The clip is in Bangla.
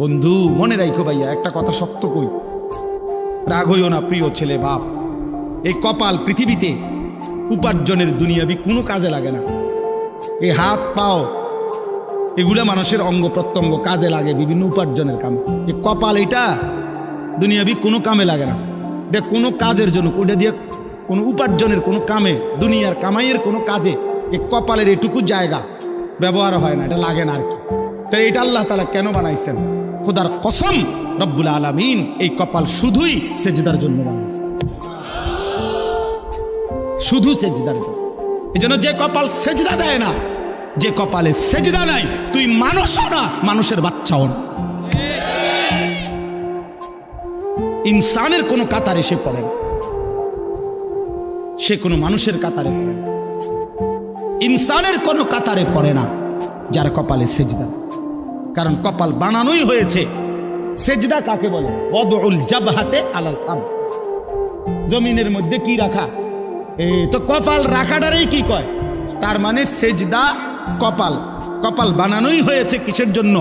বন্ধু মনে রাখো ভাইয়া, একটা কথা শক্ত কই, রাগ হইও না প্রিয় ছেলে বাপ। এই কপাল পৃথিবীতে উপার্জনের দুনিয়াবি কোনো কাজে লাগে না। এই হাত পাও এগুলা মানুষের অঙ্গ প্রত্যঙ্গ কাজে লাগে বিভিন্ন উপার্জনের কামে। এই কপাল এটা দুনিয়াবি কোনো কামে লাগে না, দেখ কোনো কাজের জন্য, ওটা দিয়ে কোনো উপার্জনের কোনো কামে, দুনিয়ার কামাইয়ের কোনো কাজে এই কপালের এটুকু জায়গা ব্যবহার হয় না, এটা লাগে না আর কি। তাই এটা আল্লাহ তাআলা কেন বানাইছেন? খোদার কসম রব্বুল আলামিন এই কপাল শুধুই সেজদার জন্য বানাইছে, শুধু সেজদার জন্য। এই জন্য যে কপাল সেজদা দেয় না, যে কপালে সেজদা নাই, তুই মানুষও না, মানুষের বাচ্চাও না। ইনসানের কোনো কাতারে সে পড়ে না, সে কোনো মানুষের কাতারে পড়ে না, ইনসানের কোনো কাতারে পড়ে না যার কপালে সেজদা। কারণ কপাল বানানোই হয়েছে, সেজদা কাকে বলে? ওয়াদউল জাবহাতে আলাল আরদ, জমিনের মধ্যে কি রাখা, এই তো কপাল রাখাটারেই কি কয়, তার মানে সেজদা কপাল। কপাল বানানোই হয়েছে কিসের জন্য?